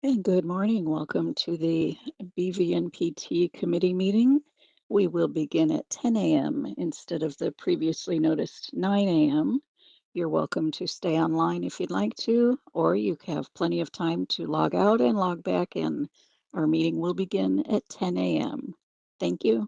And good morning. Welcome to the BVNPT committee meeting. We will begin at 10 a.m. instead of the previously noticed 9 a.m. You're welcome to stay online if you'd like to, or you have plenty of time to log out and log back in. Our meeting will begin at 10 a.m. Thank you.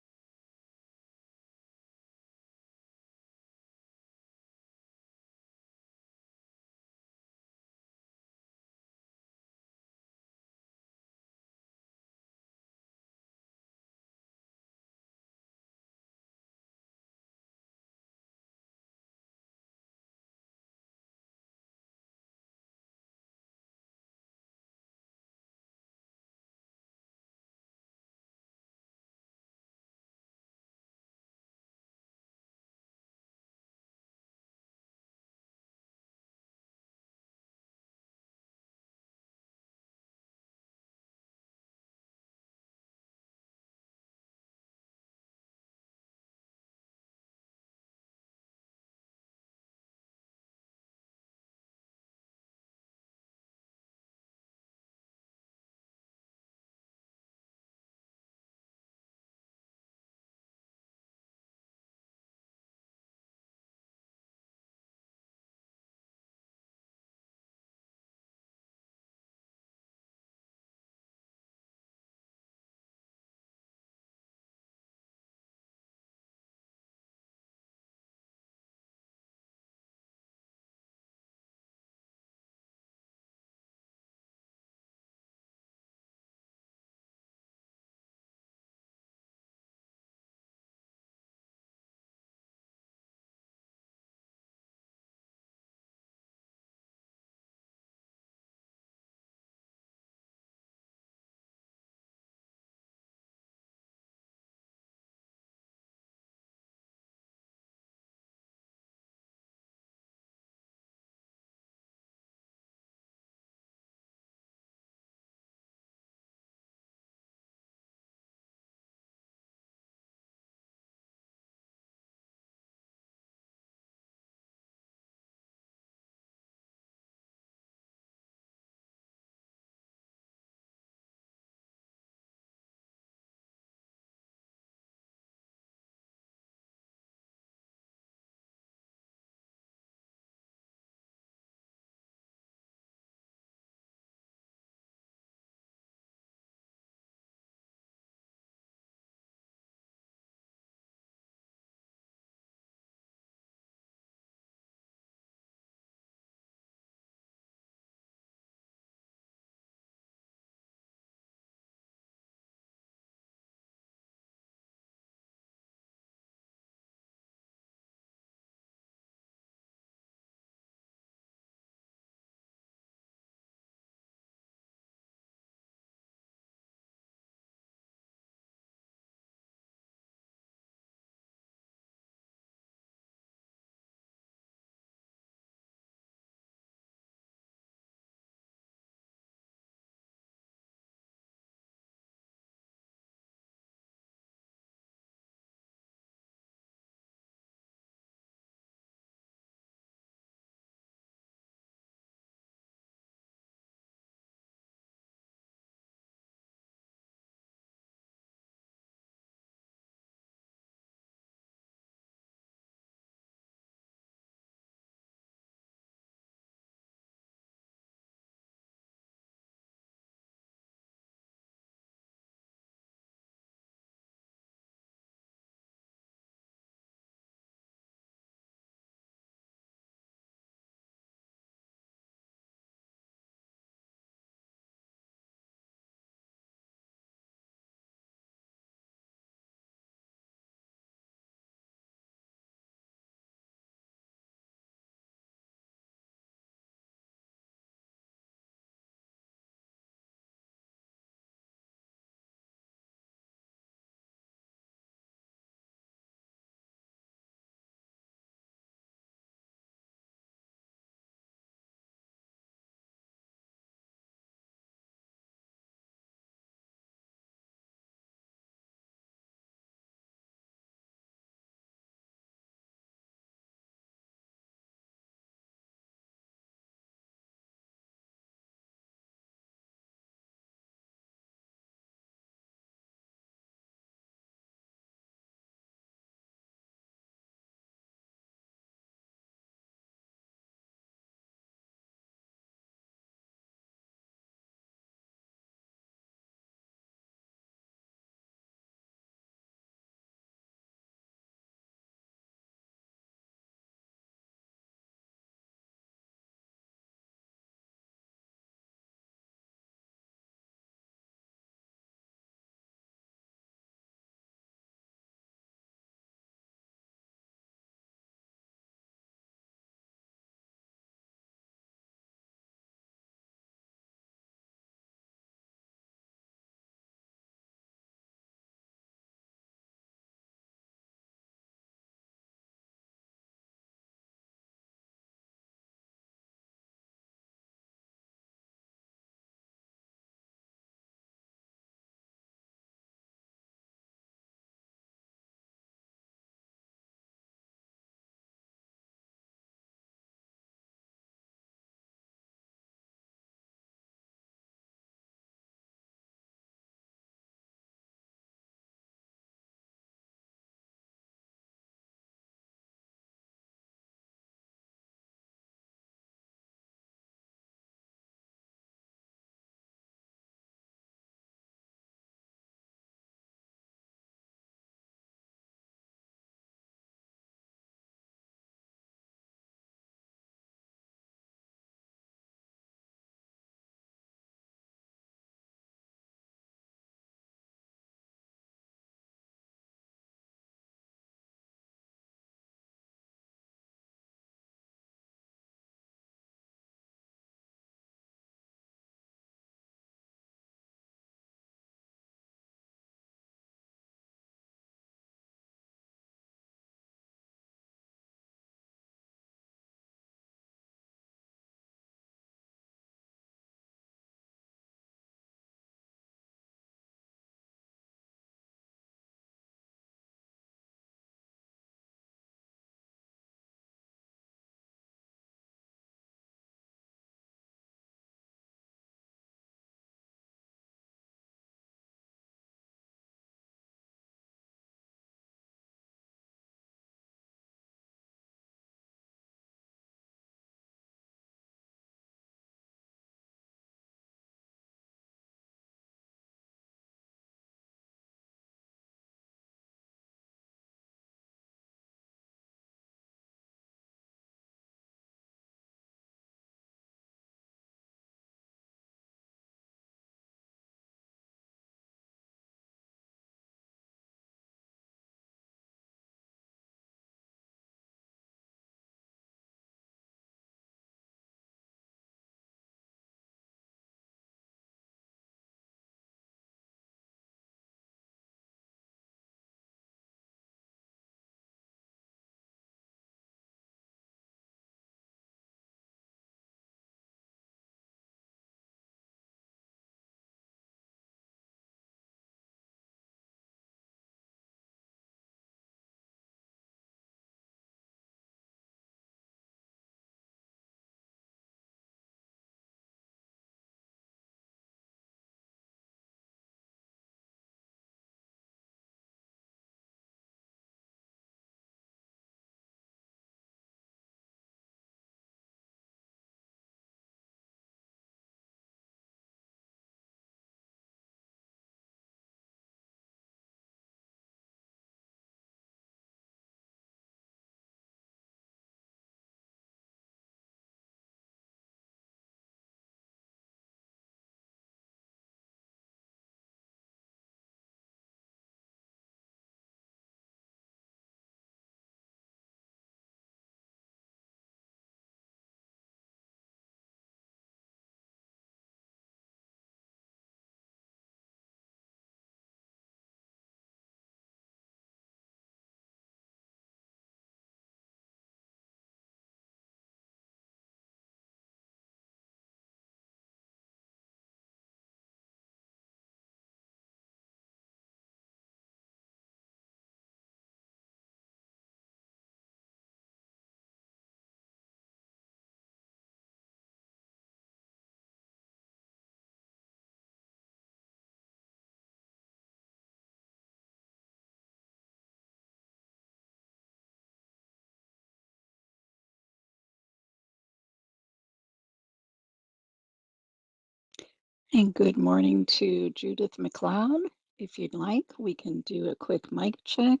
And good morning to Judith McLeod. If you'd like, we can do a quick mic check,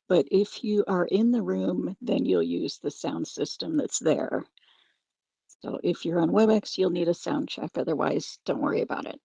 but if you are in the room, then you'll use the sound system that's there. So if you're on WebEx, you'll need a sound check. Otherwise, don't worry about it.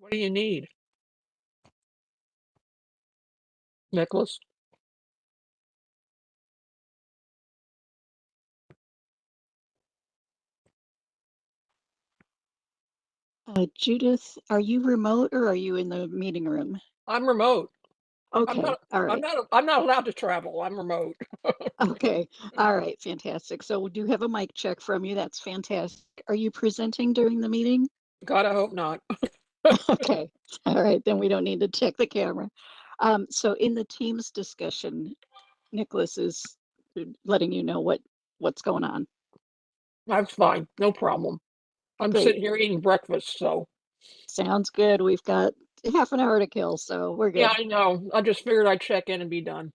What do you need, Nicholas? Judith, are you remote or are you in the meeting room? I'm remote. I'm Okay, not all I'm right. not I'm not allowed to travel. I'm remote. Okay, all right, fantastic. So we do have a mic check from you. That's fantastic. Are you presenting during the meeting? God, I hope not. Okay, all right, then we don't need to check the camera. So in the Teams discussion, Nicholas is letting you know what's going on. That's fine. No problem. I'm Great. sitting here eating breakfast, so Sounds good. We've got half an hour to kill, so we're yeah, good. I know. I just figured I'd check in and be done.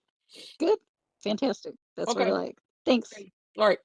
Good. Fantastic. That's what I Okay. like. Thanks. Okay. All right.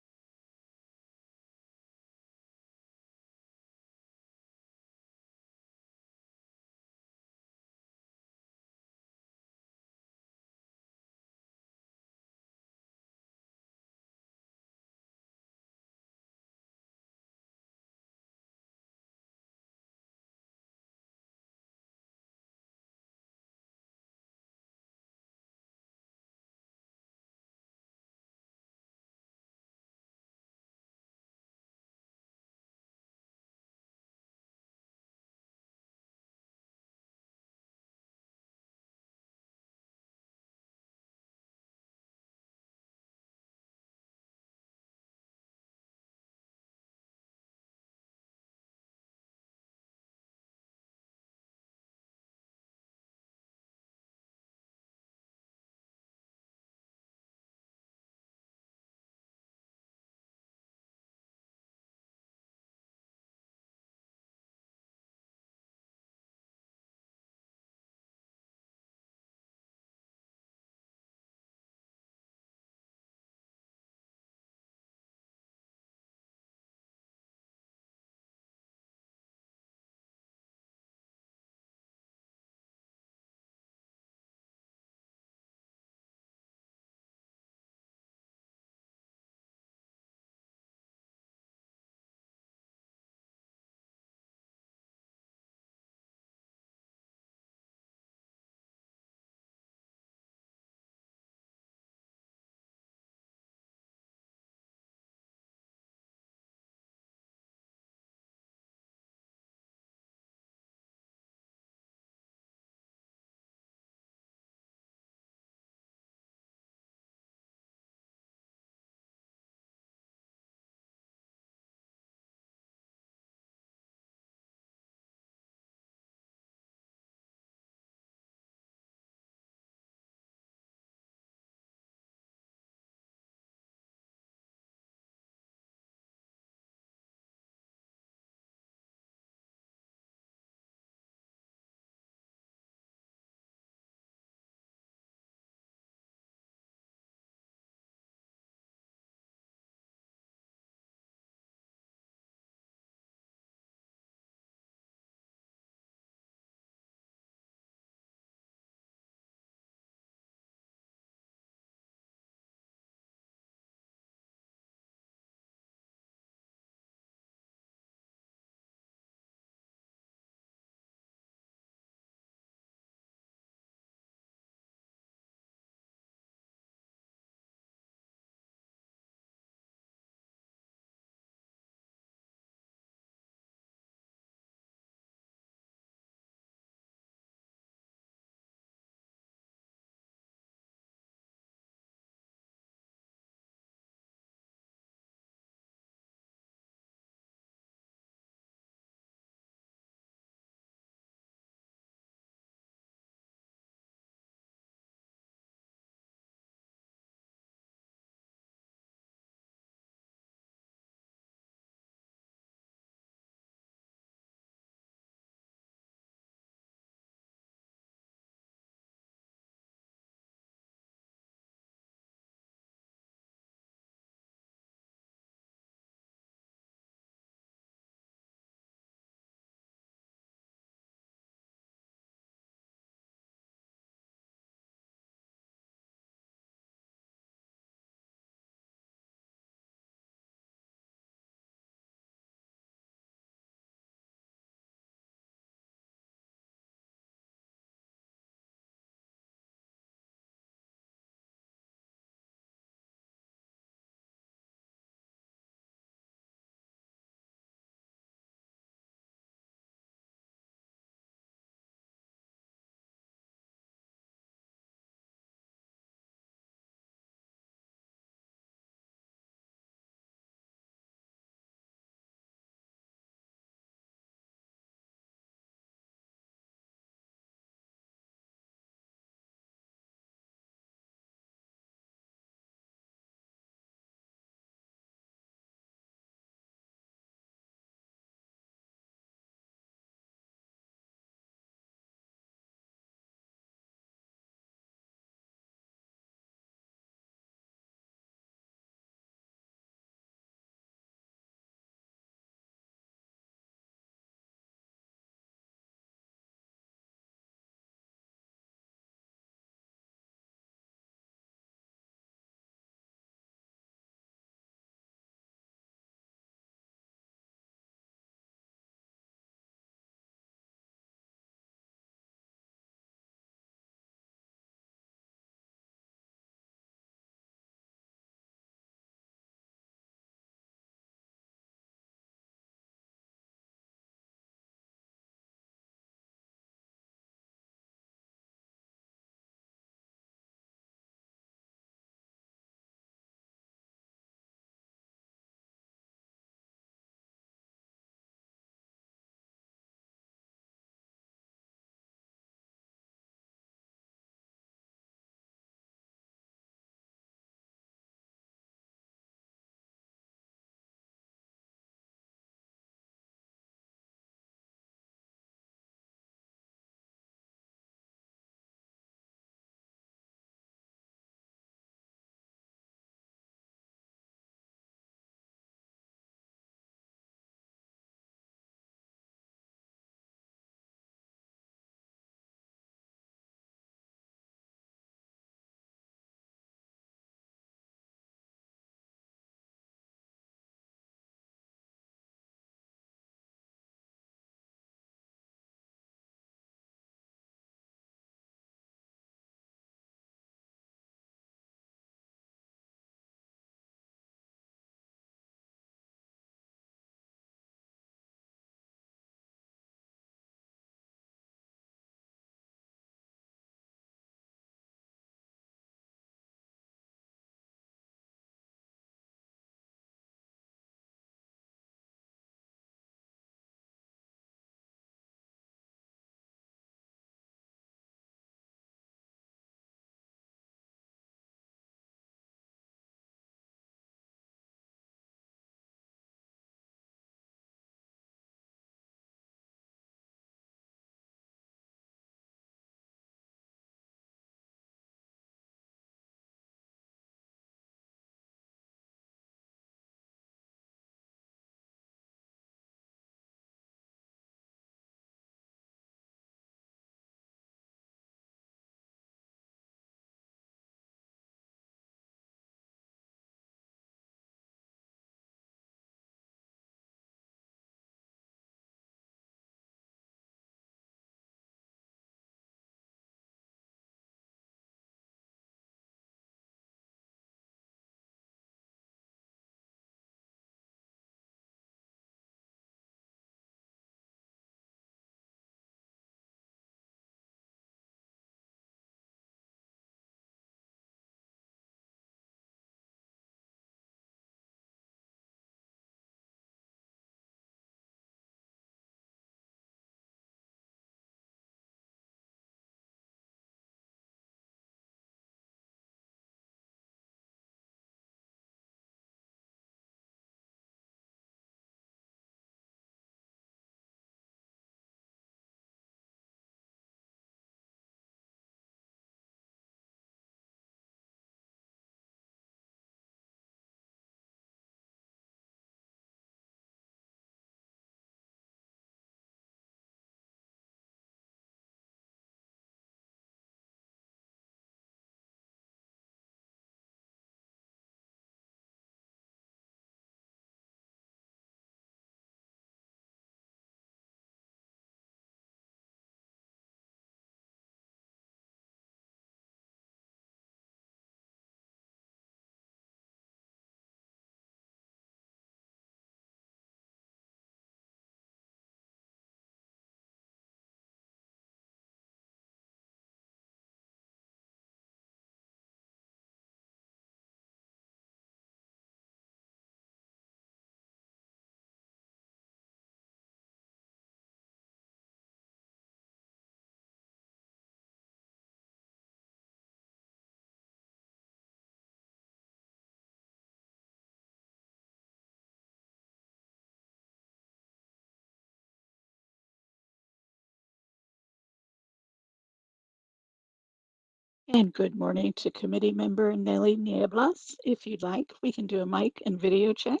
And good morning to committee member Nelly Nieblas. If you'd like, we can do a mic and video check.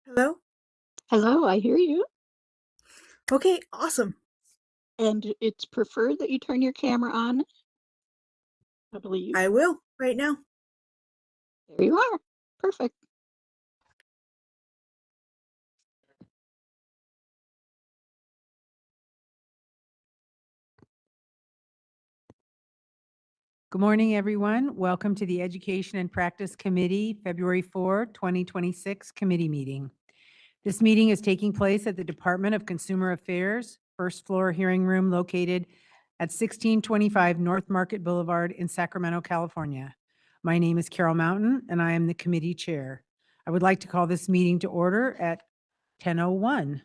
Hello? Hello, I hear you. Okay, awesome. And it's preferred that you turn your camera on, I believe. I will right now. There you are. Perfect. Good morning, everyone. Welcome to the Education and Practice Committee, February 4, 2026 committee meeting. This meeting is taking place at the Department of Consumer Affairs, first floor hearing room located at 1625 North Market Boulevard in Sacramento, California. My name is Carol Mountain, and I am the committee chair. I would like to call this meeting to order at 10:01.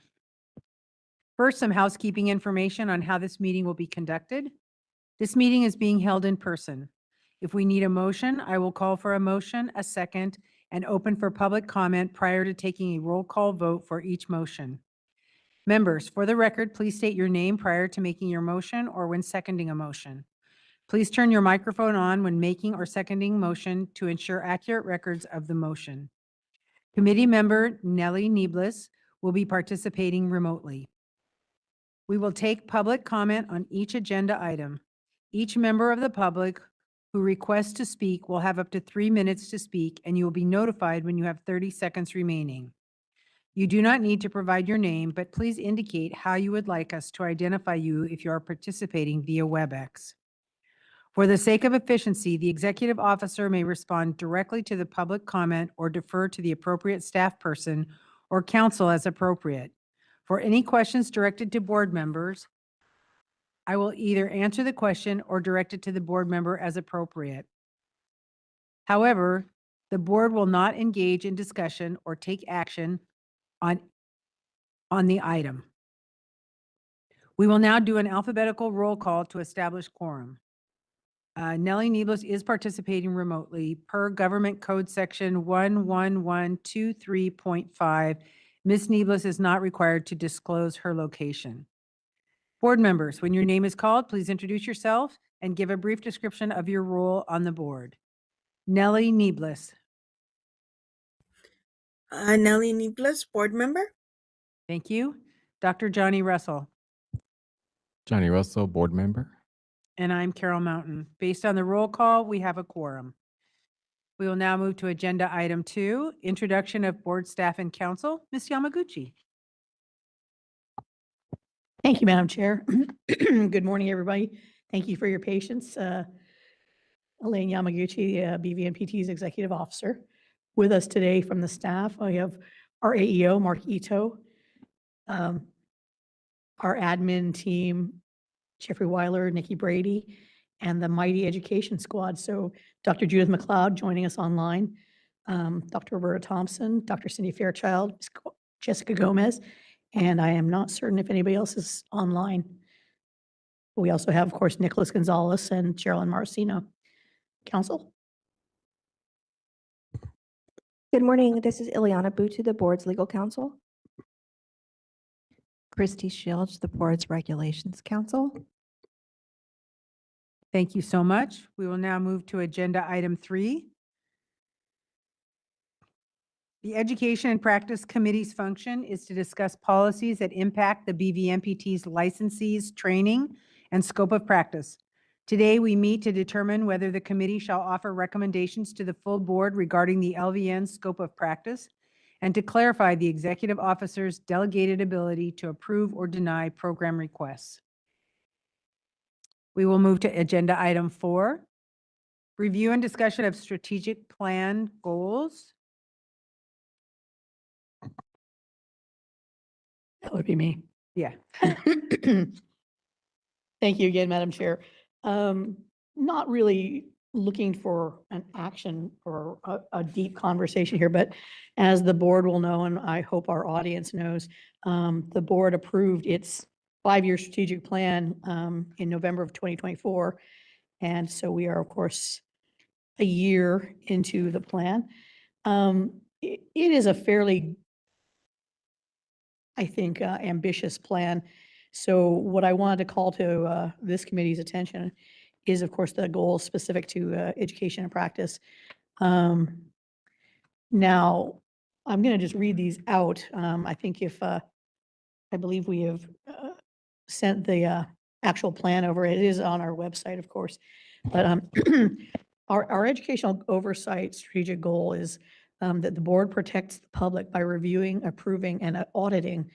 First, some housekeeping information on how this meeting will be conducted. This meeting is being held in person. If we need a motion, I will call for a motion, a second, and open for public comment prior to taking a roll call vote for each motion. Members, for the record, please state your name prior to making your motion or when seconding a motion. Please turn your microphone on when making or seconding motion to ensure accurate records of the motion. Committee member Nelly Nieblas will be participating remotely. We will take public comment on each agenda item. Each member of the public who requests to speak will have up to 3 minutes to speak, and you will be notified when you have 30 seconds remaining. You do not need to provide your name, but please indicate how you would like us to identify you if you are participating via WebEx. For the sake of efficiency, the executive officer may respond directly to the public comment or defer to the appropriate staff person or counsel as appropriate. For any questions directed to board members, I will either answer the question or direct it to the board member as appropriate. However, the board will not engage in discussion or take action on the item. We will now do an alphabetical roll call to establish quorum. Nelly Nieblas is participating remotely per Government Code Section 11123.5. Ms. Nieblas is not required to disclose her location. Board members, when your name is called, please introduce yourself and give a brief description of your role on the board. Nelly Nieblas. Nelly Nieblas, board member. Thank you. Dr. Johnny Russell. Johnny Russell, board member. And I'm Carol Mountain. Based on the roll call, we have a quorum. We will now move to agenda item 2, introduction of board staff and council. Ms. Yamaguchi. Thank you, Madam Chair. Good morning, everybody. Thank you for your patience. Elaine Yamaguchi, BVNPT's Executive Officer. With us today from the staff, I have our AEO, Mark Ito, our admin team, Jeffrey Weiler, Nikki Brady, and the Mighty Education Squad. So Dr. Judith McLeod joining us online, Dr. Roberta Thompson, Dr. Cindy Fairchild, Ms. Jessica Gomez, and I am not certain if anybody else is online. We also have, of course, Nicholas Gonzalez and Geraldine Marcino. Council? Good morning. This is Ileana Butu, the board's legal counsel. Christy Shields, the board's regulations counsel. Thank you so much. We will now move to agenda item 3. The Education and Practice Committee's function is to discuss policies that impact the BVNPT's licensees' training and scope of practice. Today, we meet to determine whether the committee shall offer recommendations to the full board regarding the LVN scope of practice and to clarify the executive officer's delegated ability to approve or deny program requests. We will move to agenda item 4, review and discussion of strategic plan goals. That would be me. Yeah. Thank you again, Madam Chair. Not really looking for an action or a deep conversation here, but as the board will know, and I hope our audience knows, the board approved its 5-year strategic plan in November of 2024. And so we are, of course, a year into the plan. It is a fairly, I think, ambitious plan. So what I wanted to call to this committee's attention is, of course, the goal specific to education and practice. Now, I'm going to just read these out. I think if, I believe we have sent the actual plan over. It is on our website, of course. But our educational oversight strategic goal is that the board protects the public by reviewing, approving, and auditing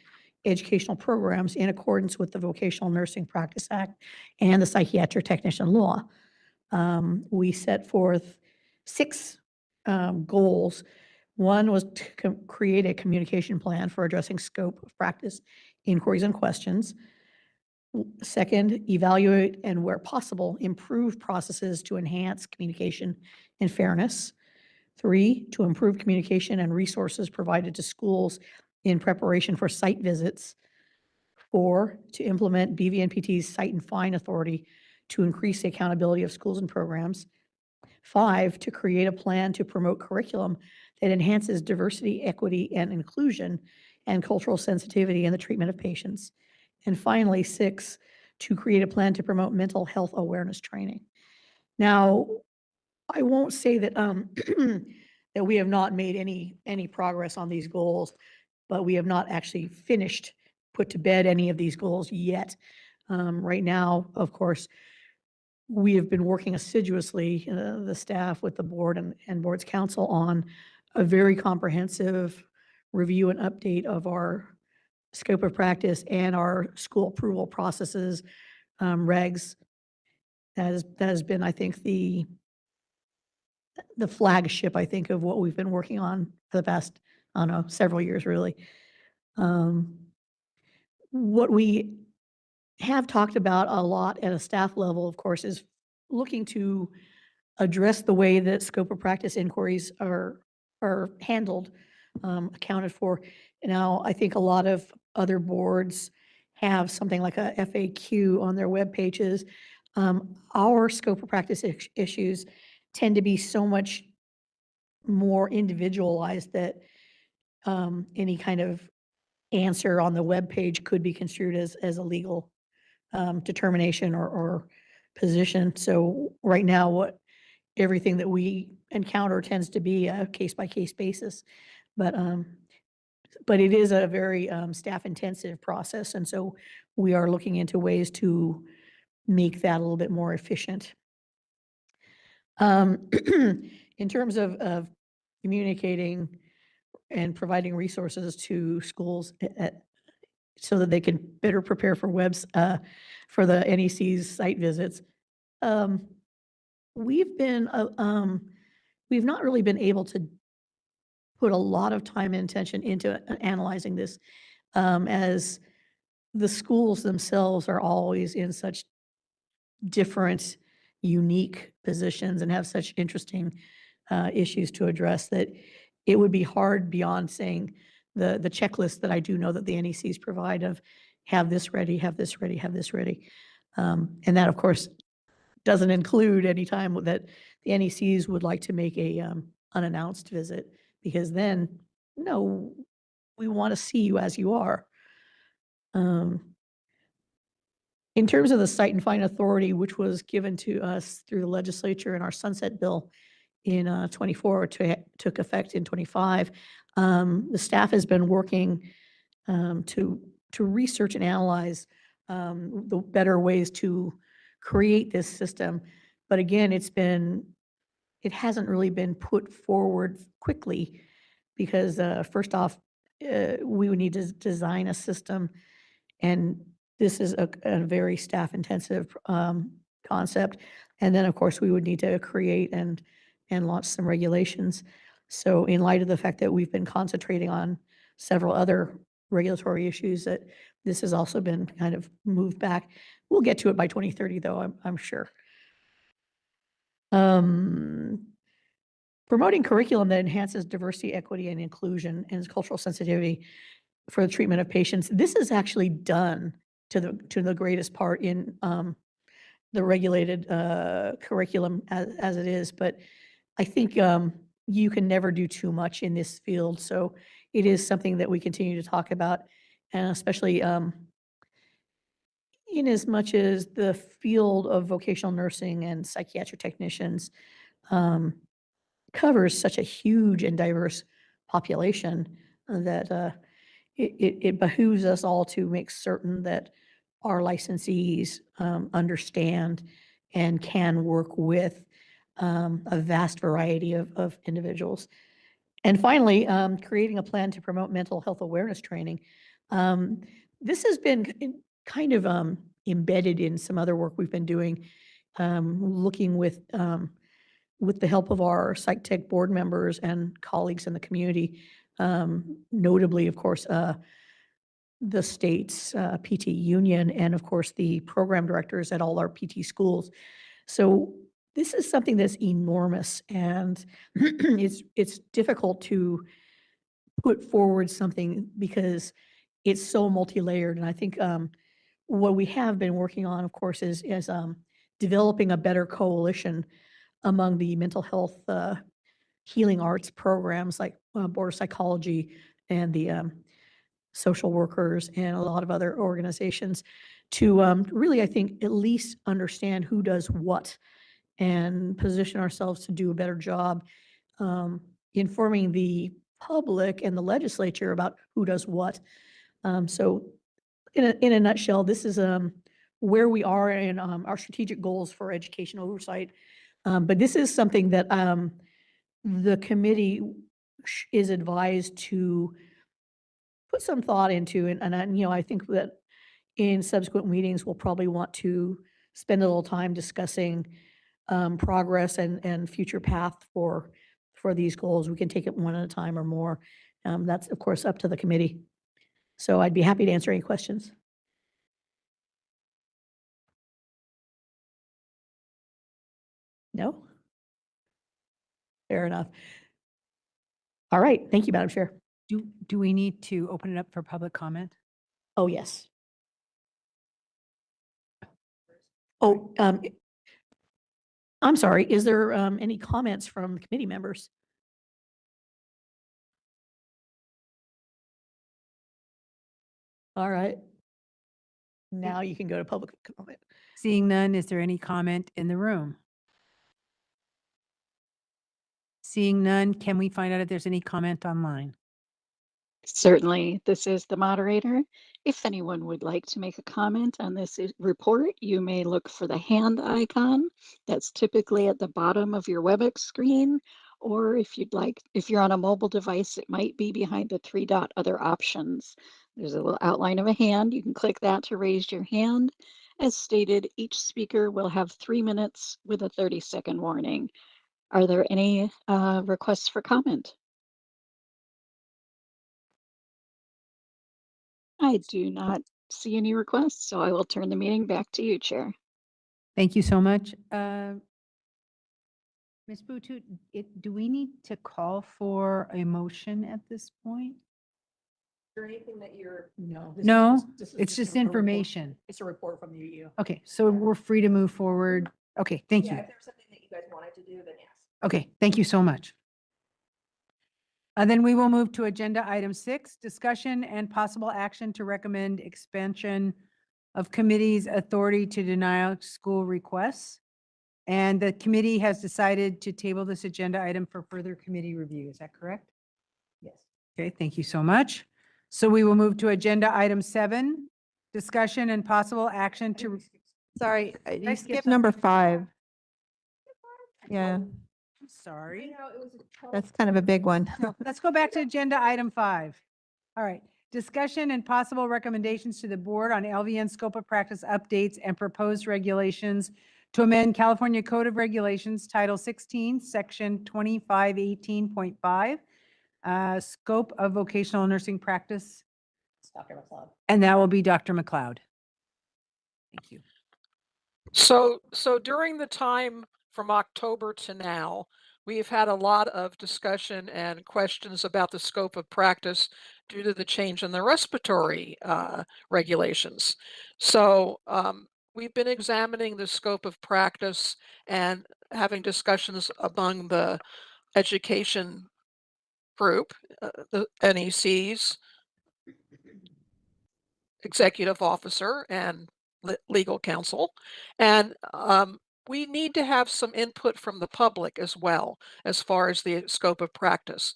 educational programs in accordance with the Vocational Nursing Practice Act and the Psychiatric Technician Law. We set forth 6 goals. One was to create a communication plan for addressing scope of practice, inquiries, and questions. Second, evaluate and where possible, improve processes to enhance communication and fairness. 3, to improve communication and resources provided to schools in preparation for site visits. 4, to implement BVNPT's cite and fine authority to increase the accountability of schools and programs. 5, to create a plan to promote curriculum that enhances diversity, equity, and inclusion and cultural sensitivity in the treatment of patients. And finally, 6, to create a plan to promote mental health awareness training. Now, I won't say that that we have not made any progress on these goals, but we have not actually put to bed any of these goals yet. Right now, of course, we have been working assiduously, the staff with the board and board's council, on a very comprehensive review and update of our scope of practice and our school approval processes, regs. That has been, I think, the flagship, I think, of what we've been working on for the past, I don't know, several years, really. What we have talked about a lot at a staff level, of course, is looking to address the way that scope of practice inquiries are handled, accounted for. Now, I think a lot of other boards have something like a FAQ on their web pages. Our scope of practice issues tend to be so much more individualized that any kind of answer on the web page could be construed as a legal determination or position. So right now, everything that we encounter tends to be a case-by-case basis. But it is a very staff-intensive process, and so we are looking into ways to make that a little bit more efficient. In terms of communicating and providing resources to schools so that they can better prepare for for the NEC's site visits, we've not really been able to put a lot of time and attention into analyzing this, as the schools themselves are always in such different, unique positions and have such interesting issues to address that it would be hard beyond saying the checklist that I do know that the NECs provide of have this ready, have this ready, have this ready. And that, of course, doesn't include any time that the NECs would like to make a unannounced visit, because then, no, we want to see you as you are. In terms of the cite and fine authority, which was given to us through the legislature in our sunset bill in 24, took effect in 25, the staff has been working to research and analyze the better ways to create this system. But again, it hasn't really been put forward quickly because first off, we would need to design a system, and this is a very staff-intensive concept. And then, of course, we would need to create and launch some regulations. So in light of the fact that we've been concentrating on several other regulatory issues, that this has also been kind of moved back. We'll get to it by 2030, though, I'm sure. Promoting curriculum that enhances diversity, equity, and inclusion and cultural sensitivity for the treatment of patients. This is actually done to the greatest part in the regulated curriculum as it is, but I think you can never do too much in this field. So it is something that we continue to talk about, and especially in as much as the field of vocational nursing and psychiatric technicians covers such a huge and diverse population that it behooves us all to make certain that our licensees understand and can work with a vast variety of individuals. And finally, creating a plan to promote mental health awareness training. This has been kind of embedded in some other work we've been doing, looking with the help of our Psych Tech board members and colleagues in the community, notably, of course, the state's PT union, and of course, the program directors at all our PT schools. So this is something that's enormous, and it's difficult to put forward something because it's so multi-layered. And I think what we have been working on, of course, is developing a better coalition among the mental health healing arts programs like board of psychology and the social workers and a lot of other organizations to really, I think, at least understand who does what and position ourselves to do a better job informing the public and the legislature about who does what. So in a nutshell, this is where we are in our strategic goals for education oversight. But this is something that the committee is advised to put some thought into. And I think that in subsequent meetings, we'll probably want to spend a little time discussing progress and future path for these goals. We can take it one at a time or more. That's, of course, up to the committee. So I'd be happy to answer any questions. No? Fair enough. All right. Thank you, Madam Chair. Do we need to open it up for public comment? Oh, yes. Oh, I'm sorry. Is there any comments from committee members? All right. Now you can go to public comment. Seeing none, is there any comment in the room? Seeing none, can we find out if there's any comment online? Certainly, this is the moderator. If anyone would like to make a comment on this report, you may look for the hand icon that's typically at the bottom of your WebEx screen, or if you're on a mobile device, it might be behind the 3-dot other options. There's a little outline of a hand. You can click that to raise your hand. As stated, each speaker will have 3 minutes with a 30-second warning. Are there any requests for comment? I do not see any requests, so I will turn the meeting back to you, Chair. Thank you so much. Ms. Butu, do we need to call for a motion at this point? Is there anything that you're? No. No, it's just information. It's a report from the UU. Okay, so we're free to move forward. Okay, thank you. If there's something that you guys wanted to do, then yes. Okay, thank you so much. Then we will move to agenda item 6, discussion and possible action to recommend expansion of committee's authority to deny school requests. And the committee has decided to table this agenda item for further committee review. Is that correct? Yes. Okay, thank you so much. So we will move to agenda item 7, discussion and possible action to. Sorry, I you skip skipped number 5. Yeah, I'm sorry. that's kind of a big one. No, let's go back to agenda item 5. All right. Discussion and possible recommendations to the board on LVN scope of practice updates and proposed regulations to amend California Code of Regulations, Title 16, Section 2518.5, scope of vocational nursing practice. Dr. McLeod. And that will be Dr. McLeod. Thank you. So during the time from October to now, we've had a lot of discussion and questions about the scope of practice due to the change in the respiratory regulations. So we've been examining the scope of practice and having discussions among the education group, the NECs, executive officer, and legal counsel. And we need to have some input from the public as well, as far as the scope of practice.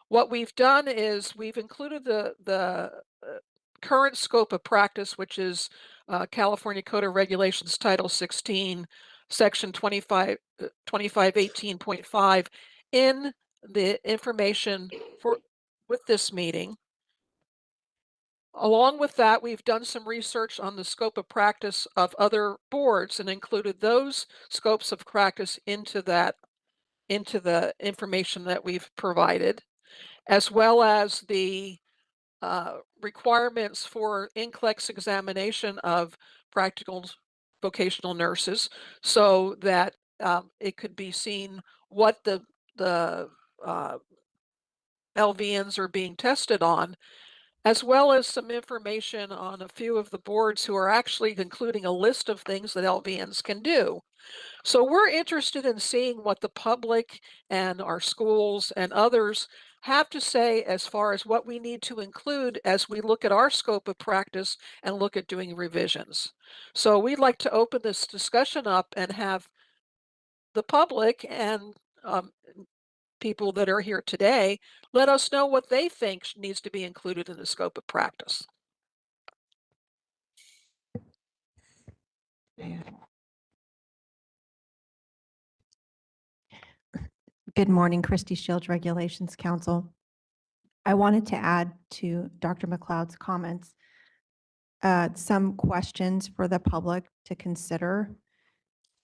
What we've done is we've included the current scope of practice, which is California Code of Regulations, Title 16, Section 2518.5, in the information with this meeting. Along with that, we've done some research on the scope of practice of other boards and included those scopes of practice into the information that we've provided, as well as the requirements for NCLEX examination of practical vocational nurses, so that it could be seen what the LVNs are being tested on, as well as some information on a few of the boards who are actually including a list of things that LVNs can do. So we're interested in seeing what the public and our schools and others have to say as far as what we need to include as we look at our scope of practice and look at doing revisions. So we'd like to open this discussion up and have the public and people that are here today let us know what they think needs to be included in the scope of practice. Good morning, Christy Shields, Regulations Council. I wanted to add to Dr. McLeod's comments some questions for the public to consider.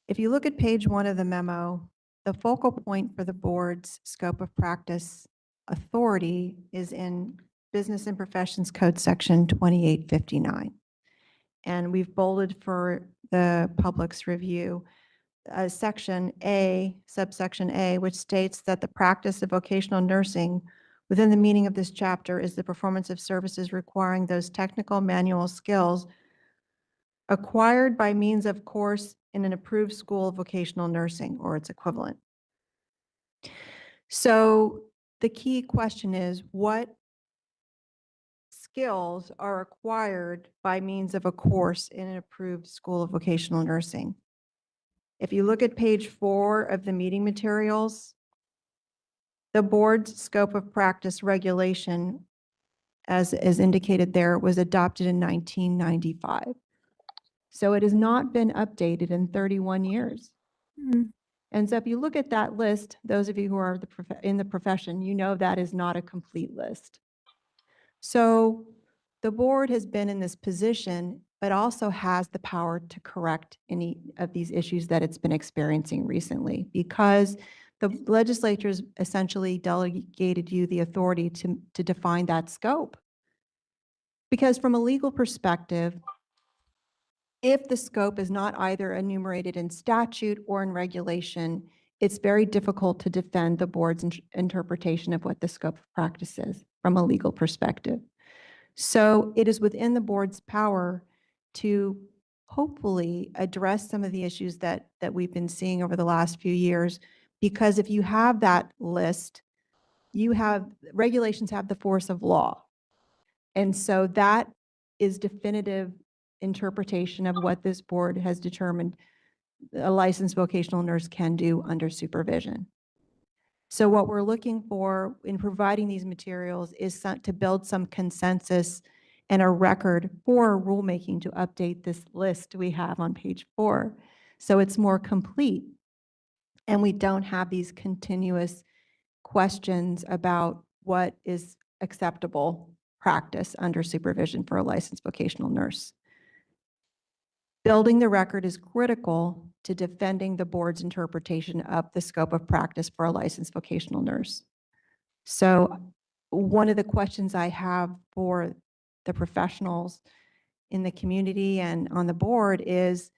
If you look at page 1 of the memo, the focal point for the board's scope of practice authority is in Business and Professions Code Section 2859. And we've bolded for the public's review Section A, subsection A, which states that the practice of vocational nursing within the meaning of this chapter is the performance of services requiring those technical manual skills acquired by means of course in an approved school of vocational nursing or its equivalent. So the key question is, what skills are acquired by means of a course in an approved school of vocational nursing? If you look at page 4 of the meeting materials, the board's scope of practice regulation, as is indicated there, was adopted in 1995. So it has not been updated in 31 years. Mm. And so if you look at that list, those of you who are in the profession, you know that is not a complete list. So the board has been in this position, but also has the power to correct any of these issues that it's been experiencing recently, because the legislature's essentially delegated you the authority to define that scope. Because from a legal perspective, if the scope is not either enumerated in statute or in regulation, it's very difficult to defend the board's interpretation of what the scope of practice is from a legal perspective. So it is within the board's power to hopefully address some of the issues that we've been seeing over the last few years, because if you have that list, regulations have the force of law. And so that is definitive interpretation of what this board has determined a licensed vocational nurse can do under supervision. So what we're looking for in providing these materials is to build some consensus and a record for rulemaking to update this list we have on page 4. So it's more complete. And we don't have these continuous questions about what is acceptable practice under supervision for a licensed vocational nurse. Building the record is critical to defending the board's interpretation of the scope of practice for a licensed vocational nurse. So one of the questions I have for the professionals in the community and on the board is,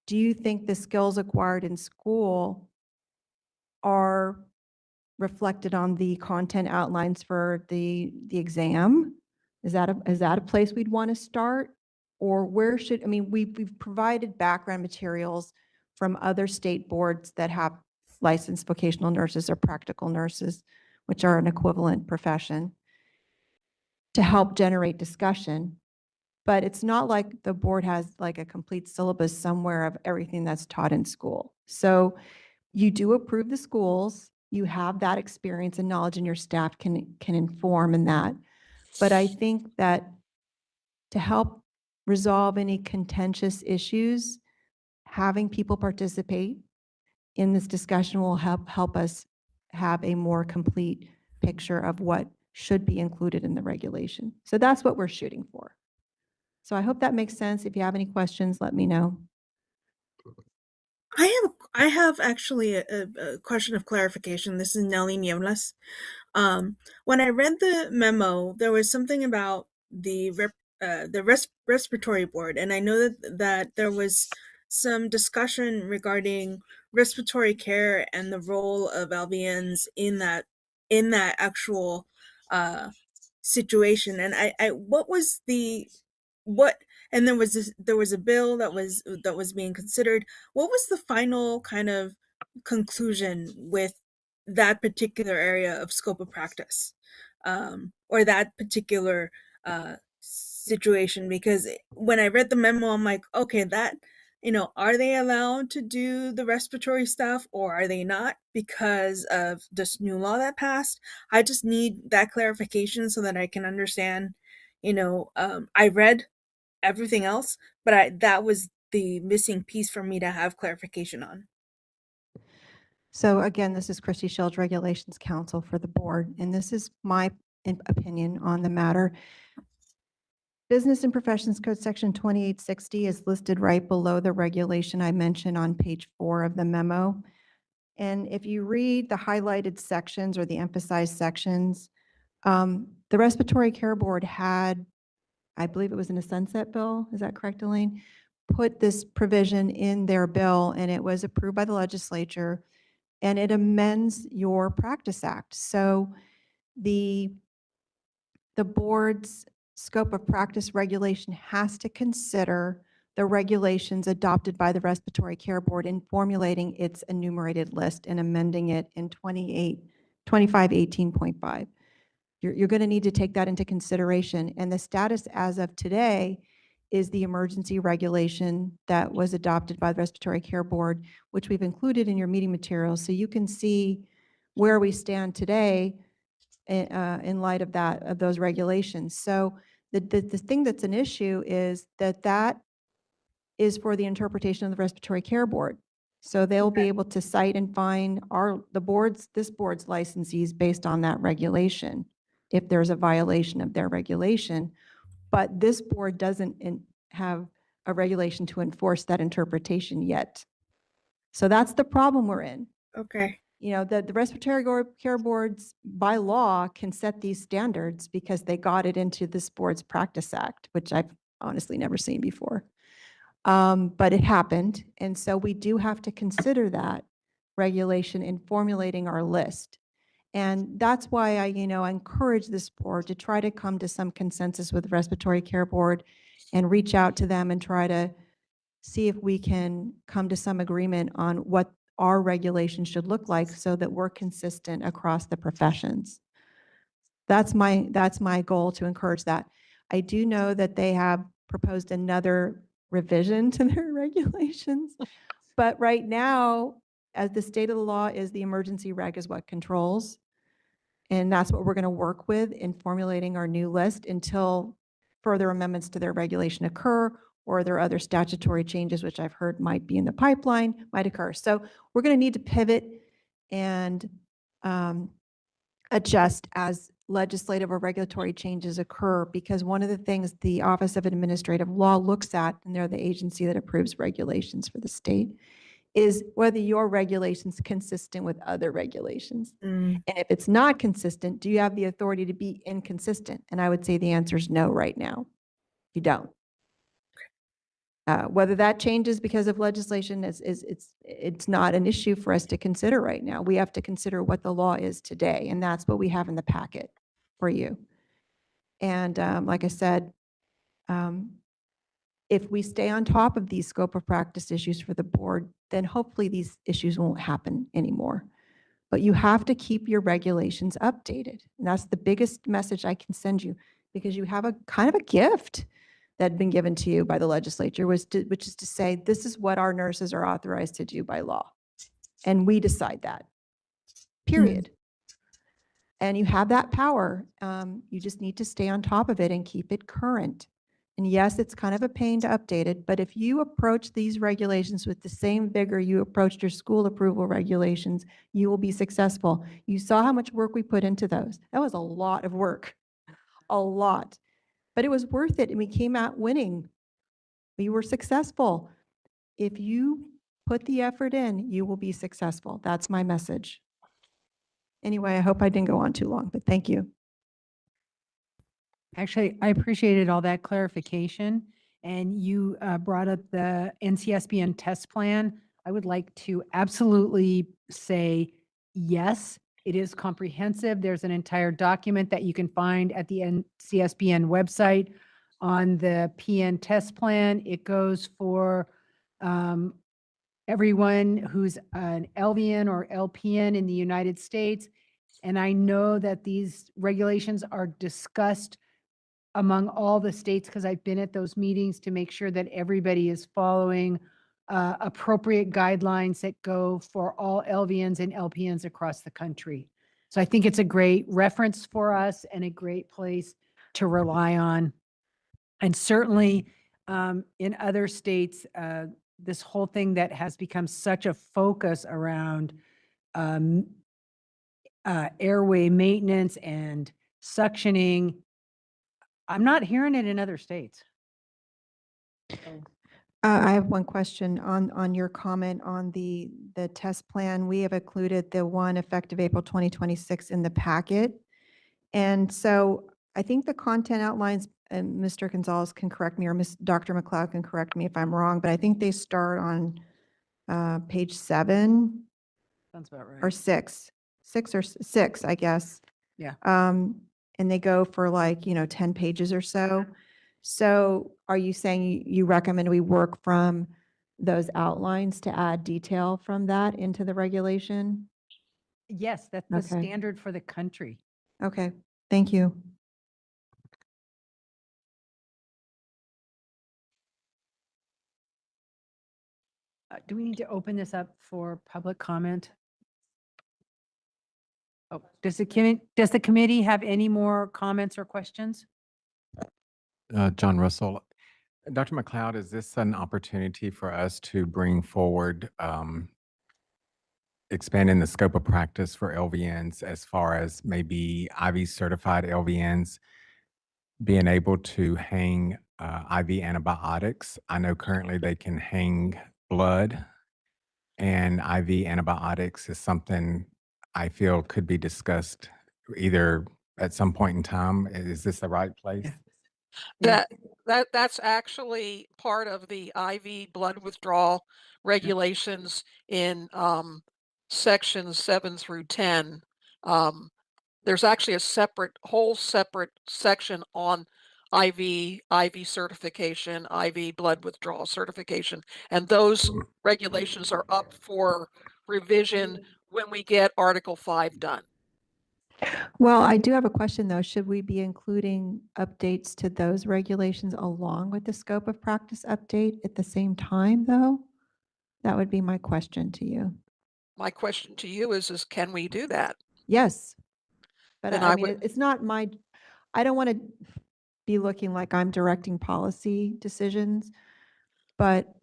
do you think the skills acquired in school are reflected on the content outlines for the exam? Is that a place we'd want to start? Or where should, I mean, we've provided background materials from other state boards that have licensed vocational nurses or practical nurses, which are an equivalent profession, to help generate discussion. But it's not like the board has like a complete syllabus somewhere of everything that's taught in school. So you do approve the schools, you have that experience and knowledge, and your staff can inform in that. But I think that to help resolve any contentious issues, having people participate in this discussion will help us have a more complete picture of what should be included in the regulation. So that's what we're shooting for. So I hope that makes sense. If you have any questions, let me know. I have actually a question of clarification. This is Nelly Nieblas. When I read the memo, there was something about the respiratory board, and I know that there was some discussion regarding respiratory care and the role of LVNs in that actual situation. And I what was the what and there was a bill that was being considered. What was the final kind of conclusion with that particular area of scope of practice, or that particular situation? Because when I read the memo, I'm like, okay, that, are they allowed to do the respiratory stuff or are they not because of this new law that passed? I just need that clarification so that I can understand. I read everything else, but that was the missing piece for me to have clarification on. So again, this is Christy Schultz, Regulations Counsel for the board, and this is my opinion on the matter. Business and Professions Code Section 2860 is listed right below the regulation I mentioned on page 4 of the memo. And if you read the highlighted sections or the emphasized sections, the Respiratory Care Board had, I believe it was in a sunset bill, is that correct, Elaine? Put this provision in their bill and it was approved by the legislature, and it amends your Practice Act. So the board's scope of practice regulation has to consider the regulations adopted by the Respiratory Care Board in formulating its enumerated list and amending it in 2518.5. You're going to need to take that into consideration. And the status as of today is the emergency regulation that was adopted by the Respiratory Care Board, which we've included in your meeting materials. So you can see where we stand today in light of those regulations. So the thing that's an issue is that is for the interpretation of the Respiratory Care Board. So they'll be able to cite and fine this board's licensees based on that regulation if there's a violation of their regulation. But this board doesn't have a regulation to enforce that interpretation yet. So that's the problem we're in. Okay. The Respiratory Care Boards by law can set these standards because they got it into this board's Practice Act, which I've honestly never seen before. But it happened. And so we do have to consider that regulation in formulating our list. And that's why I encourage this board to try to come to some consensus with the Respiratory Care Board and reach out to them and try to see if we can come to some agreement on what our regulation should look like so that we're consistent across the professions. That's my goal, to encourage that. I do know that they have proposed another revision to their regulations, but right now, as the state of the law is, the emergency reg is what controls. And that's what we're going to work with in formulating our new list until further amendments to their regulation occur, or there are other statutory changes, which I've heard might be in the pipeline, might occur. So we're going to need to pivot and adjust as legislative or regulatory changes occur, because one of the things the Office of Administrative Law looks at, and they're the agency that approves regulations for the state, is whether your regulation's consistent with other regulations. And if it's not consistent, do you have the authority to be inconsistent? And I would say the answer is no right now. You don't. Whether that changes because of legislation it's not an issue for us to consider right now. We have to consider what the law is today, and that's what we have in the packet for you. And like I said, if we stay on top of these scope of practice issues for the board, then hopefully these issues won't happen anymore. But you have to keep your regulations updated. And that's the biggest message I can send you, because you have a kind of a gift that had been given to you by the legislature, which is to say, this is what our nurses are authorized to do by law. And we decide that, period. And you have that power. You just need to stay on top of it and keep it current. And yes, it's kind of a pain to update it, but if you approach these regulations with the same vigor you approached your school approval regulations, you will be successful. You saw how much work we put into those. That was a lot of work, a lot. But it was worth it, and we came out winning. We were successful. If you put the effort in, you will be successful. That's my message. Anyway, I hope I didn't go on too long, but thank you. Actually, I appreciated all that clarification, and you brought up the NCSBN test plan. I would like to absolutely say, yes, it is comprehensive. There's an entire document that you can find at the NCSBN website on the PN test plan. It goes for everyone who's an LVN or LPN in the United States. And I know that these regulations are discussed among all the states because I've been at those meetings to make sure that everybody is following appropriate guidelines that go for all LVNs and LPNs across the country. So I think it's a great reference for us and a great place to rely on. And certainly in other states, this whole thing that has become such a focus around airway maintenance and suctioning, I'm not hearing it in other states. I have one question on your comment on the test plan. We have included the one effective April 2026 in the packet. And so I think the content outlines, and Mr. Gonzalez can correct me, or Dr. McLeod can correct me if I'm wrong, but I think they start on page 7. Sounds about right. Or 6, I guess. Yeah. And they go for 10 pages or so. So are you saying you recommend we work from those outlines to add detail from that into the regulation? Yes, that's the Okay. standard for the country. Okay, thank you. Do we need to open this up for public comment? Oh, does the committee have any more comments or questions? John Russell. Dr. McLeod, is this an opportunity for us to bring forward expanding the scope of practice for LVNs as far as maybe IV certified LVNs being able to hang IV antibiotics? I know currently they can hang blood, and IV antibiotics is something I feel could be discussed either at some point in time. Is this the right place? Yeah. That's actually part of the IV blood withdrawal regulations in sections 7 through 10. There's actually a whole separate section on IV certification, IV blood withdrawal certification, and those regulations are up for revision when we get Article 5 done. Well, I do have a question though. Should we be including updates to those regulations along with the scope of practice update at the same time though? That would be my question to you. My question to you is can we do that? Yes. But Then I I mean, would- it's not I don't want to be looking like I'm directing policy decisions, but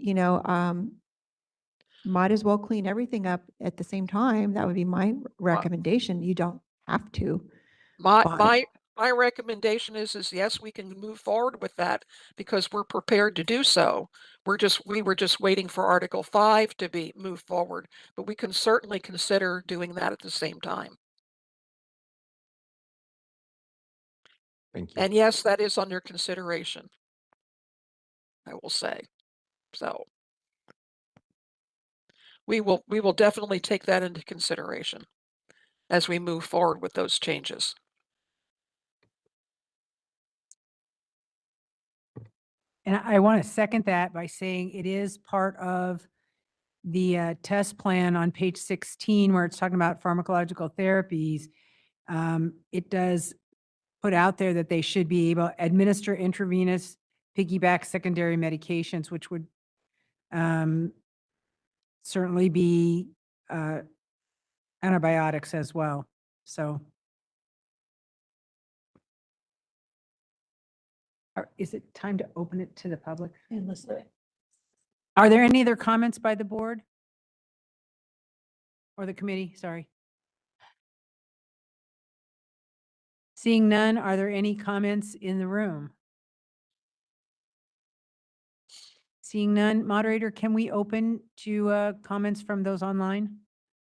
might as well clean everything up at the same time. That would be my recommendation. You don't have to. My Fine. my recommendation is yes, we can move forward with that because we're prepared to do so. We were just waiting for Article 5 to be moved forward, but we can certainly consider doing that at the same time. Thank you. And yes, that is under consideration, I will say. So we will definitely take that into consideration as we move forward with those changes. And I want to second that by saying it is part of the test plan on page 16 where it's talking about pharmacological therapies. It does put out there that they should be able to administer intravenous piggyback secondary medications, which would certainly be antibiotics as well. So is it time to open it to the public? Are there any other comments by the board? Or the committee, sorry. Seeing none, are there any comments in the room? Seeing none, moderator, can we open to comments from those online?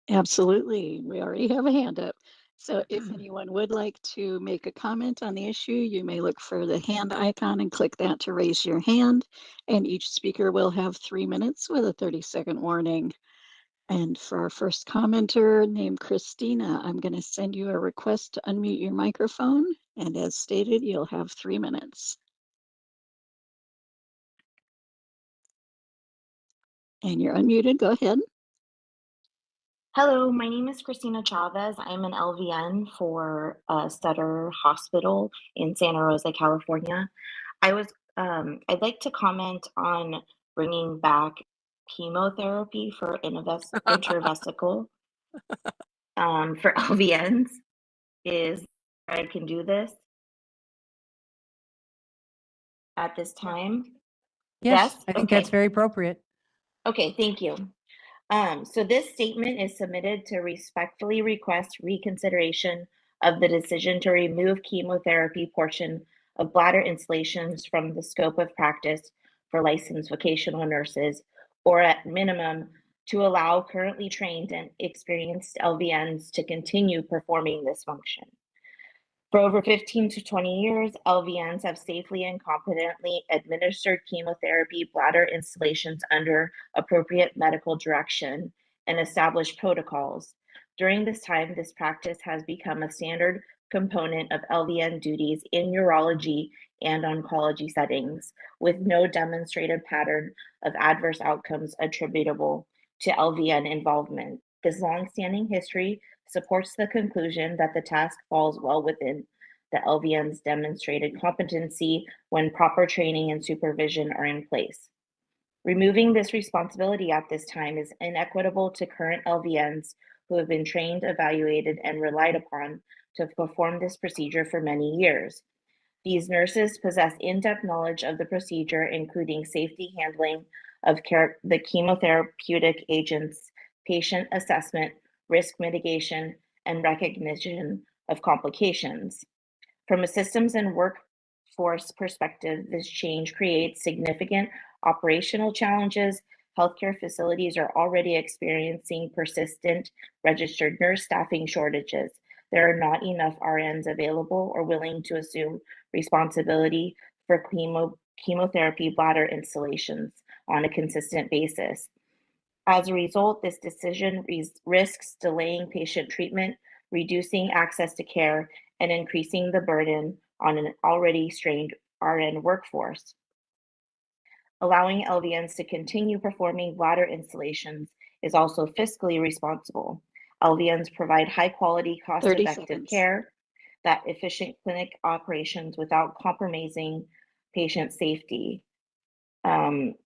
Absolutely. We already have a hand up. So if anyone would like to make a comment on the issue, you may look for the hand icon and click that to raise your hand. And each speaker will have 3 minutes with a 30-second warning. And for our first commenter named Christina, I'm going to send you a request to unmute your microphone. And as stated, you'll have 3 minutes. And you're unmuted. Go ahead. Hello, my name is Christina Chavez. I'm an LVN for Sutter Hospital in Santa Rosa, California. I'd like to comment on bringing back chemotherapy for intravesical for LVNs. Is I can do this at this time? Yes, I think that's Okay. very appropriate. Okay, thank you. So this statement is submitted to respectfully request reconsideration of the decision to remove chemotherapy portion of bladder installations from the scope of practice for licensed vocational nurses, or at minimum, to allow currently trained and experienced LVNs to continue performing this function. For over 15 to 20 years, LVNs have safely and competently administered chemotherapy bladder installations under appropriate medical direction and established protocols. During this time, this practice has become a standard component of LVN duties in urology and oncology settings, with no demonstrated pattern of adverse outcomes attributable to LVN involvement. This longstanding history supports the conclusion that the task falls well within the LVN's demonstrated competency when proper training and supervision are in place. Removing this responsibility at this time is inequitable to current LVNs who have been trained, evaluated, and relied upon to perform this procedure for many years. These nurses possess in-depth knowledge of the procedure, including safety handling of the chemotherapeutic agents, patient assessment, risk mitigation, and recognition of complications. From a systems and workforce perspective, this change creates significant operational challenges. Healthcare facilities are already experiencing persistent registered nurse staffing shortages. There are not enough RNs available or willing to assume responsibility for chemotherapy bladder installations on a consistent basis. As a result, this decision risks delaying patient treatment, reducing access to care, and increasing the burden on an already strained RN workforce. Allowing LVNs to continue performing bladder installations is also fiscally responsible. LVNs provide high-quality, 30 cost-effective seconds. care that efficient clinic operations without compromising patient safety.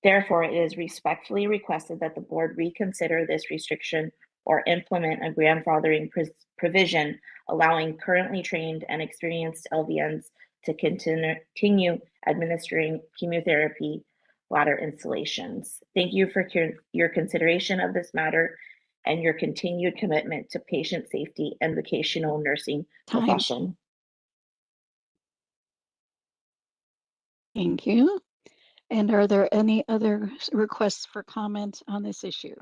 Therefore, it is respectfully requested that the board reconsider this restriction or implement a grandfathering provision allowing currently trained and experienced LVNs to continue administering chemotherapy bladder installations. Thank you for your consideration of this matter and your continued commitment to patient safety and vocational nursing Time. profession. Thank you. And are there any other requests for comment on this issue?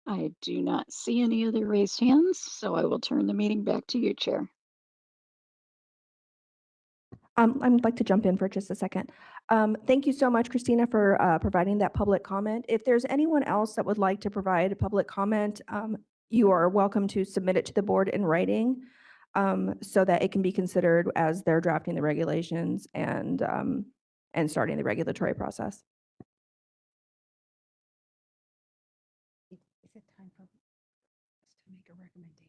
I do not see any other raised hands, so I will turn the meeting back to you, Chair. I'd like to jump in for just a second. Thank you so much, Christina, for providing that public comment. If there's anyone else that would like to provide a public comment, you are welcome to submit it to the board in writing so that it can be considered as they're drafting the regulations and starting the regulatory process. Is it time for us to make a recommendation?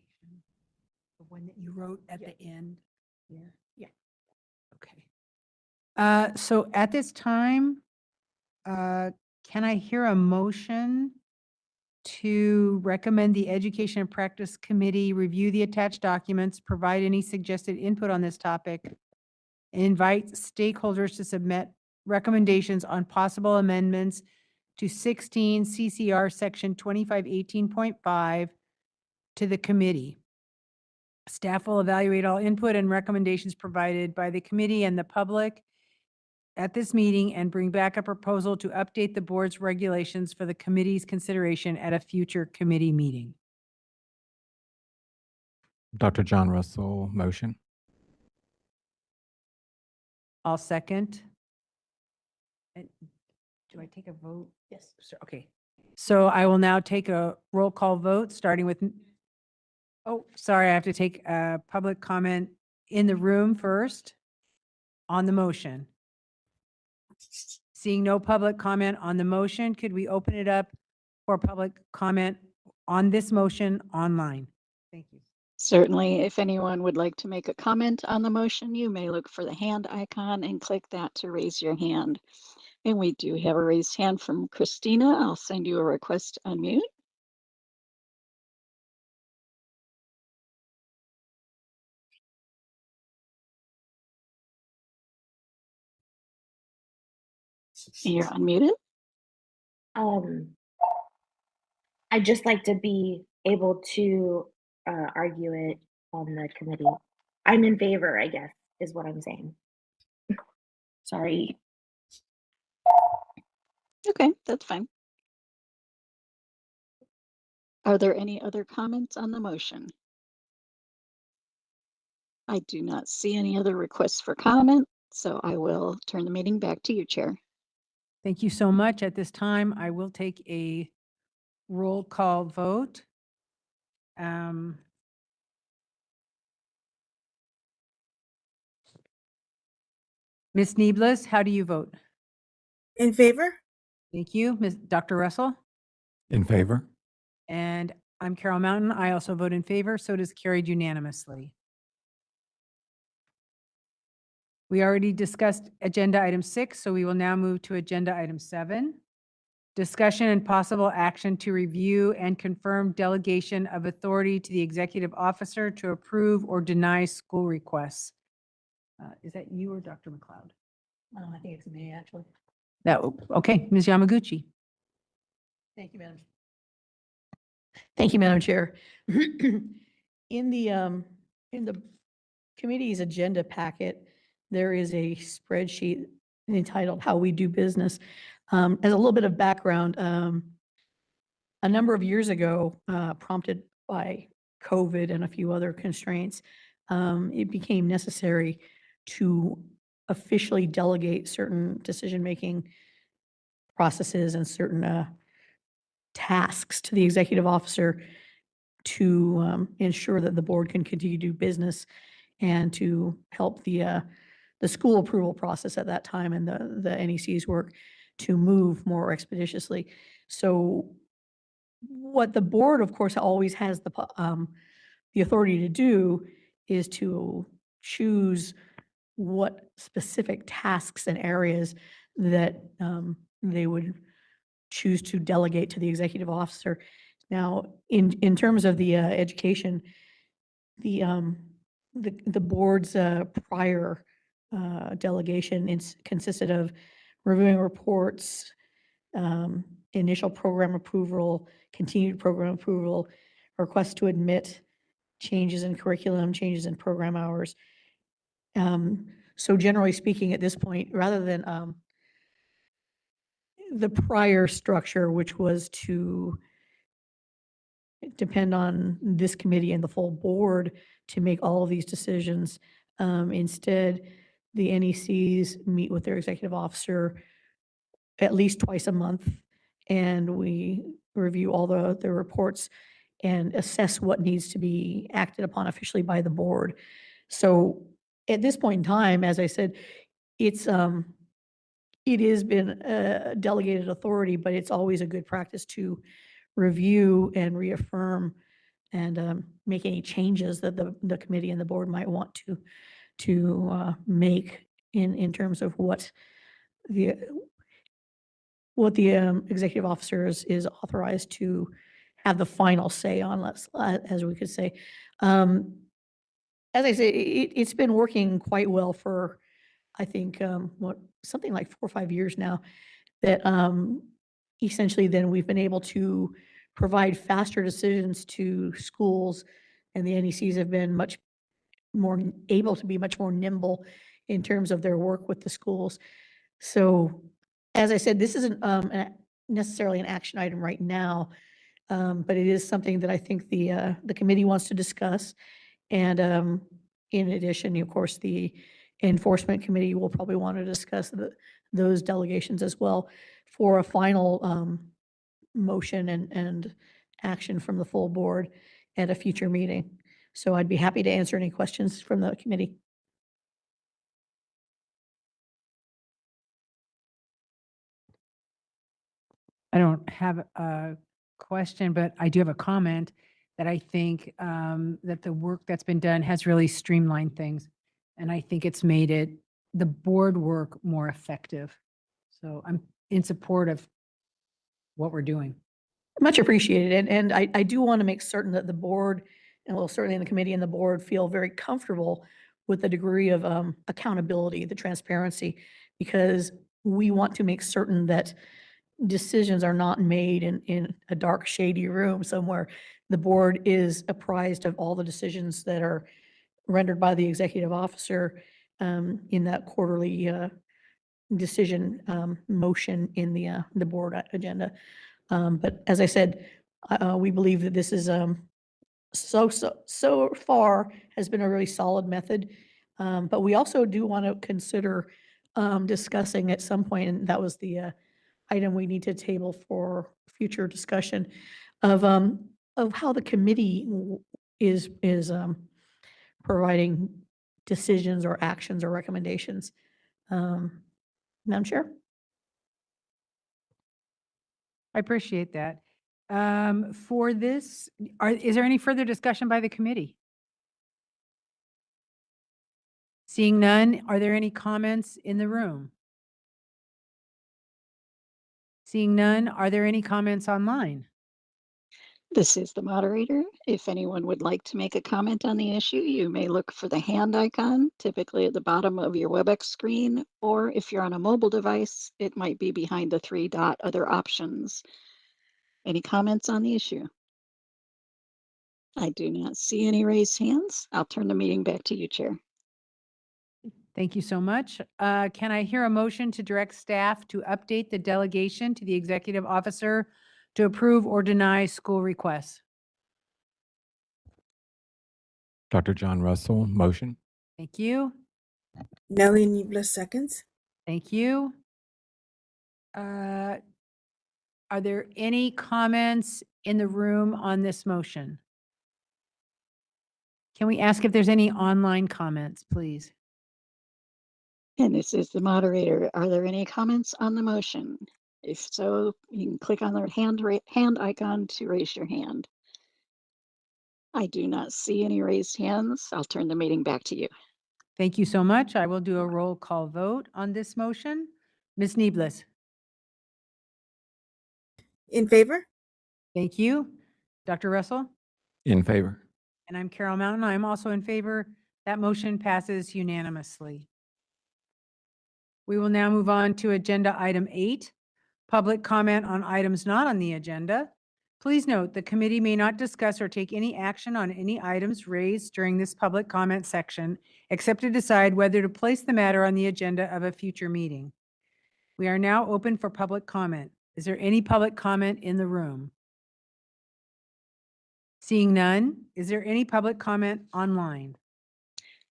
The one that you wrote at the end? Yeah. Okay. So at this time, can I hear a motion to recommend the Education and Practice Committee review the attached documents, provide any suggested input on this topic, and invite stakeholders to submit recommendations on possible amendments to 16 CCR Section 2518.5 to the committee? Staff will evaluate all input and recommendations provided by the committee and the public at this meeting and bring back a proposal to update the board's regulations for the committee's consideration at a future committee meeting. Dr. John Russell, motion. I'll second. Do I take a vote? Yes. Okay. So I will now take a roll call vote, starting with, oh, sorry, I have to take a public comment in the room first on the motion. Seeing no public comment on the motion, could we open it up for public comment on this motion online? Thank you. Certainly, if anyone would like to make a comment on the motion, you may look for the hand icon and click that to raise your hand. And we do have a raised hand from Christina. I'll send you a request to unmute. You're unmuted. I'd just like to be able to argue it on the committee. I'm in favor, I guess, is what I'm saying. Sorry. Okay, that's fine. Are there any other comments on the motion? I do not see any other requests for comment, so I will turn the meeting back to you, Chair. Thank you so much. At this time, I will take a roll call vote. Ms. Neeblis, how do you vote? In favor? Thank you. Dr. Russell? In favor? And I'm Carol Mountain. I also vote in favor. So does carried unanimously. We already discussed agenda item 6, so we will now move to agenda item 7. Discussion and possible action to review and confirm delegation of authority to the executive officer to approve or deny school requests. Is that you or Dr. McLeod? I think it's me, actually. Okay, Ms. Yamaguchi. Thank you, Madam. Thank you, Madam Chair. In the committee's agenda packet, there is a spreadsheet entitled How We Do Business. As a little bit of background, a number of years ago, prompted by COVID and a few other constraints, it became necessary to officially delegate certain decision-making processes and certain tasks to the executive officer to ensure that the board can continue to do business and to help the school approval process at that time and the NEC's work to move more expeditiously. So what the board, of course, always has the authority to do is to choose what specific tasks and areas that they would choose to delegate to the executive officer. Now, in terms of the education, the board's prior delegation consisted of reviewing reports, initial program approval, continued program approval, requests to admit, changes in curriculum, changes in program hours. So generally speaking, at this point, rather than the prior structure, which was to depend on this committee and the full board to make all of these decisions, instead, the NECs meet with their executive officer at least twice a month, and we review all the reports and assess what needs to be acted upon officially by the board. So at this point in time, as I said, it has been delegated authority, but it's always a good practice to review and reaffirm and make any changes that the committee and the board might want to make in terms of what the executive officer is authorized to have the final say on, as we could say. As I say, it's been working quite well for, I think, something like 4 or 5 years now, that essentially then we've been able to provide faster decisions to schools, and the NECs have been much more able to be much more nimble in terms of their work with the schools. So, as I said, this isn't necessarily an action item right now, but it is something that I think the committee wants to discuss. And in addition, of course, the enforcement committee will probably want to discuss those delegations as well for a final motion and action from the full board at a future meeting. So I'd be happy to answer any questions from the committee. I don't have a question, but I do have a comment that I think that the work that's been done has really streamlined things. And I think it's made the board work more effective. So I'm in support of what we're doing. Much appreciated. And I do want to make certain that the board, and well, certainly in the committee and the board, feel very comfortable with the degree of accountability, the transparency, because we want to make certain that decisions are not made in a dark, shady room somewhere. The board is apprised of all the decisions that are rendered by the executive officer in that quarterly decision motion in the board agenda. But as I said, we believe that this is so far has been a really solid method. But we also do want to consider discussing at some point, and that was the item we need to table for future discussion of how the committee is providing decisions or actions or recommendations. Madam Chair? I appreciate that. For this, is there any further discussion by the committee? Seeing none, are there any comments in the room? Seeing none, are there any comments online? This is the moderator. If anyone would like to make a comment on the issue, you may look for the hand icon, typically at the bottom of your WebEx screen, or if you're on a mobile device, it might be behind the 3-dot other options. Any comments on the issue? I do not see any raised hands. I'll turn the meeting back to you, Chair. Thank you so much. Can I hear a motion to direct staff to update the delegation to the executive officer to approve or deny school requests? Dr. John Russell, motion. Thank you. Nelly Nieblas seconds. Thank you. Are there any comments in the room on this motion? Can we ask if there's any online comments, please? And this is the moderator. Are there any comments on the motion? If so, you can click on the hand icon to raise your hand. I do not see any raised hands. I'll turn the meeting back to you. Thank you so much. I will do a roll call vote on this motion. Ms. Nieblas. In favor? Thank you. Dr. Russell? In favor. And I'm Carol Mountain. I'm also in favor. That motion passes unanimously. We will now move on to agenda item 8, public comment on items not on the agenda. Please note the committee may not discuss or take any action on any items raised during this public comment section, except to decide whether to place the matter on the agenda of a future meeting. We are now open for public comment. Is there any public comment in the room? Seeing none, is there any public comment online?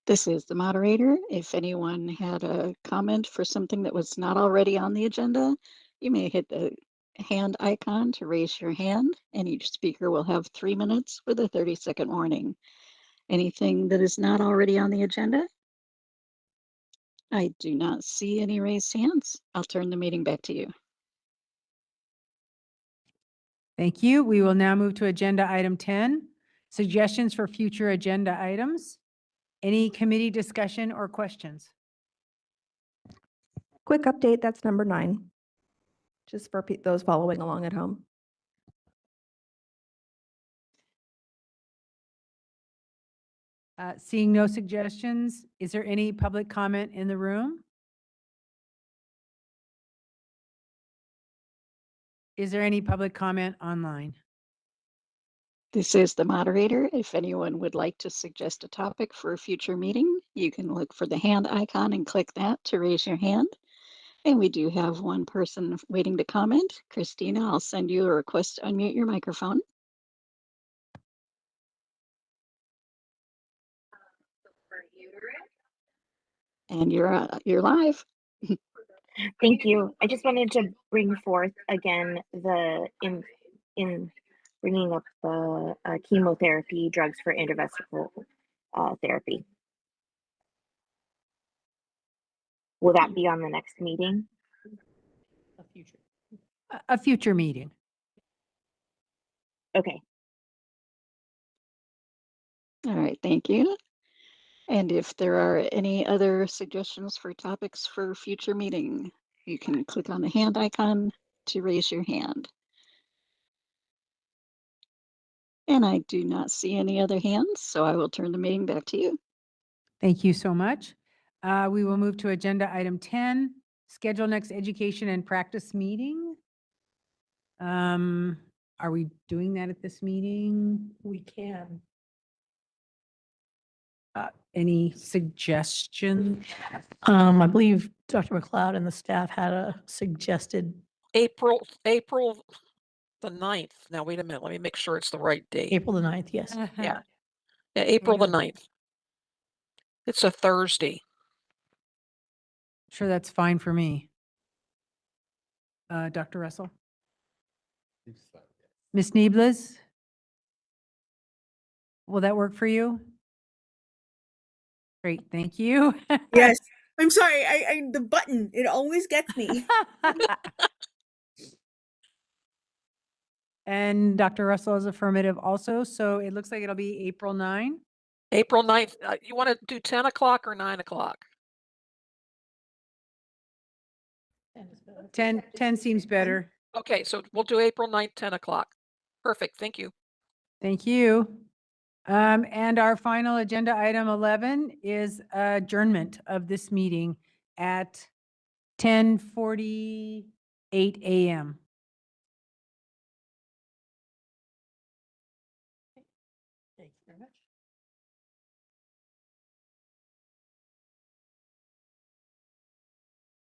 This is the moderator. If anyone had a comment for something that was not already on the agenda, you may hit the hand icon to raise your hand, and each speaker will have 3 minutes with a 30-second warning. Anything that is not already on the agenda? I do not see any raised hands. I'll turn the meeting back to you. Thank you. We will now move to agenda item 10, suggestions for future agenda items. Any committee discussion or questions? Quick update, that's number 9, just for those following along at home. Seeing no suggestions, is there any public comment in the room? Is there any public comment online? This is the moderator. If anyone would like to suggest a topic for a future meeting, you can look for the hand icon and click that to raise your hand. And we do have one person waiting to comment. Christina, I'll send you a request to unmute your microphone. And you're live. Thank you. I just wanted to bring forth again in bringing up the chemotherapy drugs for intravesical therapy. Will that be on the next meeting? A future meeting. Okay. All right, thank you. And if there are any other suggestions for topics for future meeting, you can click on the hand icon to raise your hand. And I do not see any other hands, so I will turn the meeting back to you. Thank you so much. We will move to agenda item 10, schedule next education and practice meeting. Are we doing that at this meeting? We can. Any suggestion? I believe Dr. McLeod and the staff had a suggested April the 9th. Now, wait a minute. Let me make sure it's the right date. April the 9th, yes. Yeah. Yeah, April the Yeah. 9th. It's a Thursday. Sure, that's fine for me. Dr. Russell? Ms. Niebles? Will that work for you? Great, thank you. Yes. I'm sorry. I the button, it always gets me. And Dr. Russell is affirmative also, so it looks like it'll be April 9. April 9th. You want to do 10 o'clock or 9 o'clock? 10 seems better. Okay, so we'll do April 9th, 10 o'clock. Perfect. Thank you. Thank you. And our final agenda item 11 is adjournment of this meeting at 10:48 a.m.